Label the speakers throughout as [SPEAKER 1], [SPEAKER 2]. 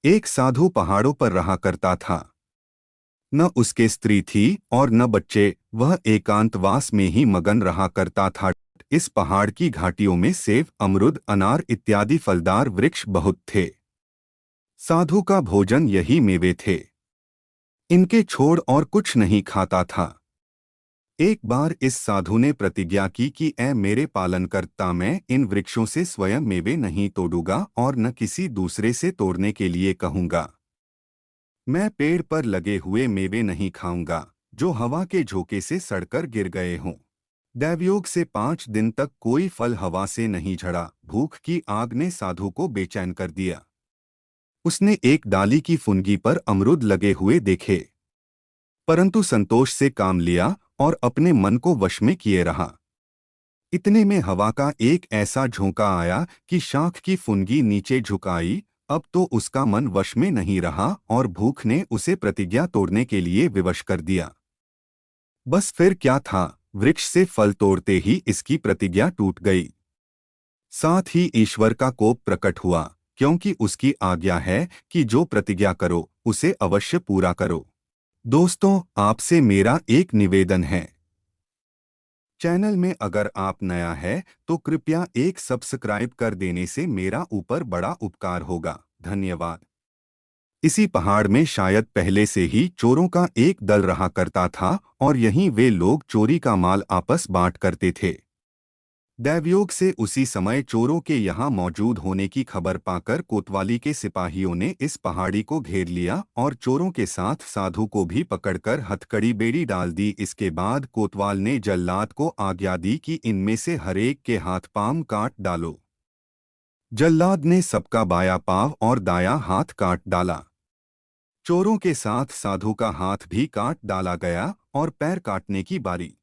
[SPEAKER 1] एक साधु पहाड़ों पर रहा करता था। न उसके स्त्री थी और न बच्चे, वह एकांतवास में ही मगन रहा करता था। इस पहाड़ की घाटियों में सेब, अमरुद, अनार इत्यादि फलदार वृक्ष बहुत थे। साधु का भोजन यही मेवे थे। इनके छोड़ और कुछ नहीं खाता था। एक बार इस साधु ने प्रतिज्ञा की कि ऐ मेरे पालनकर्ता, मैं इन वृक्षों से स्वयं मेवे नहीं तोड़ूंगा और न किसी दूसरे से तोड़ने के लिए कहूंगा। मैं पेड़ पर लगे हुए मेवे नहीं खाऊंगा जो हवा के झोंके से सड़कर गिर गए हों। दैवयोग से 5 दिन तक कोई फल हवा से नहीं झड़ा। भूख की आग ने साधु को बेचैन कर दिया। उसने एक डाली की फुनगी पर अमरुद लगे हुए देखे, परंतु संतोष से काम लिया और अपने मन को वश में किए रहा। इतने में हवा का एक ऐसा झोंका आया कि शाख की फुनगी नीचे झुकाई। अब तो उसका मन वश में नहीं रहा और भूख ने उसे प्रतिज्ञा तोड़ने के लिए विवश कर दिया। बस फिर क्या था, वृक्ष से फल तोड़ते ही इसकी प्रतिज्ञा टूट गई। साथ ही ईश्वर का कोप प्रकट हुआ, क्योंकि उसकी आज्ञा है कि जो प्रतिज्ञा करो उसे अवश्य पूरा करो। दोस्तों, आपसे मेरा एक निवेदन है। चैनल में अगर आप नया है तो कृपया एक सब्सक्राइब कर देने से मेरा ऊपर बड़ा उपकार होगा। धन्यवाद। इसी पहाड़ में शायद पहले से ही चोरों का एक दल रहा करता था और यहीं वे लोग चोरी का माल आपस बांट करते थे। दैवयोग से उसी समय चोरों के यहाँ मौजूद होने की खबर पाकर कोतवाली के सिपाहियों ने इस पहाड़ी को घेर लिया और चोरों के साथ साधु को भी पकड़कर हथकड़ी बेड़ी डाल दी। इसके बाद कोतवाल ने जल्लाद को आज्ञा दी कि इनमें से हरेक के हाथ पांव काट डालो। जल्लाद ने सबका बाया पांव और दाया हाथ काट डाला। चोरों के साथ साधु का हाथ भी काट डाला गया और पैर काटने की बारी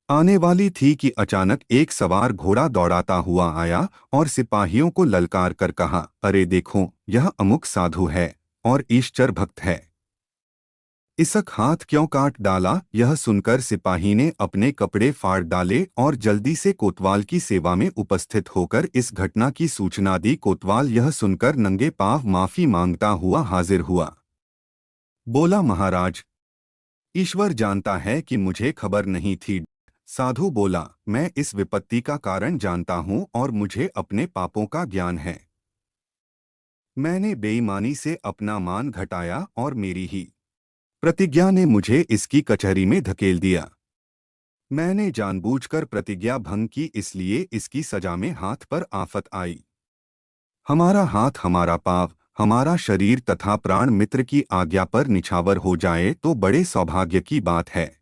[SPEAKER 1] आने वाली थी कि अचानक एक सवार घोड़ा दौड़ाता हुआ आया और सिपाहियों को ललकार कर कहा, अरे देखो, यह अमुक साधु है और ईश्वर भक्त है। इसक हाथ क्यों काट डाला? यह सुनकर सिपाही ने अपने कपड़े फाड़ डाले और जल्दी से कोतवाल की सेवा में उपस्थित होकर इस घटना की सूचना दी। कोतवाल यह सुनकर नंगे पांव माफी मांगता हुआ हाजिर हुआ। बोला, महाराज, ईश्वर जानता है कि मुझे खबर नहीं थी। साधु बोला, मैं इस विपत्ति का कारण जानता हूं और मुझे अपने पापों का ज्ञान है। मैंने बेईमानी से अपना मान घटाया और मेरी ही प्रतिज्ञा ने मुझे इसकी कचहरी में धकेल दिया। मैंने जानबूझकर प्रतिज्ञा भंग की, इसलिए इसकी सजा में हाथ पर आफत आई। हमारा हाथ, हमारा पांव, हमारा शरीर तथा प्राण मित्र की आज्ञा पर निछावर हो जाए तो बड़े सौभाग्य की बात है।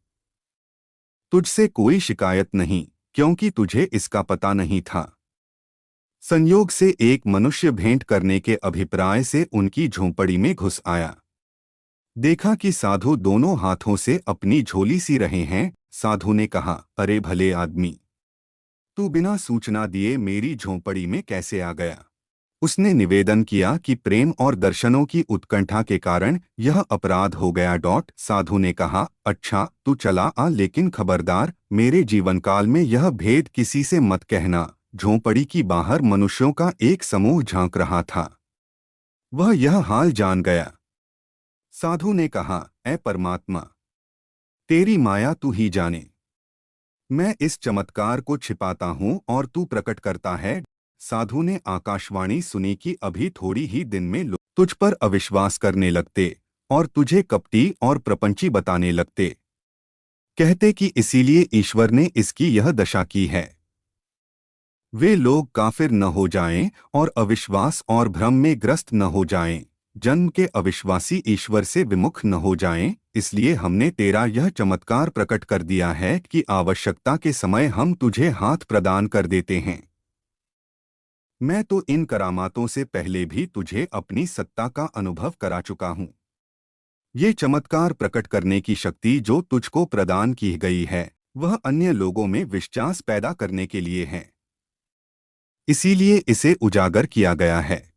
[SPEAKER 1] तुझसे कोई शिकायत नहीं, क्योंकि तुझे इसका पता नहीं था। संयोग से एक मनुष्य भेंट करने के अभिप्राय से उनकी झोंपड़ी में घुस आया। देखा कि साधु दोनों हाथों से अपनी झोली सी रहे हैं। साधु ने कहा, अरे भले आदमी, तू बिना सूचना दिए मेरी झोंपड़ी में कैसे आ गया? उसने निवेदन किया कि प्रेम और दर्शनों की उत्कंठा के कारण यह अपराध हो गया। साधु ने कहा, अच्छा, तू चला आ, लेकिन खबरदार, मेरे जीवनकाल में यह भेद किसी से मत कहना। झोंपड़ी की बाहर मनुष्यों का एक समूह झांक रहा था। वह यह हाल जान गया। साधु ने कहा, ऐ परमात्मा, तेरी माया तू ही जाने। मैं इस चमत्कार को छिपाता हूँ और तू प्रकट करता है। साधु ने आकाशवाणी सुनी कि अभी थोड़ी ही दिन में लोग तुझ पर अविश्वास करने लगते और तुझे कपटी और प्रपंची बताने लगते। कहते कि इसीलिए ईश्वर ने इसकी यह दशा की है। वे लोग काफिर न हो जाएं और अविश्वास और भ्रम में ग्रस्त न हो जाएं। जन्म के अविश्वासी ईश्वर से विमुख न हो जाएं। इसलिए हमने तेरा यह चमत्कार प्रकट कर दिया है कि आवश्यकता के समय हम तुझे हाथ प्रदान कर देते हैं। मैं तो इन करामातों से पहले भी तुझे अपनी सत्ता का अनुभव करा चुका हूँ। ये चमत्कार प्रकट करने की शक्ति जो तुझको प्रदान की गई है, वह अन्य लोगों में विश्वास पैदा करने के लिए है। इसीलिए इसे उजागर किया गया है।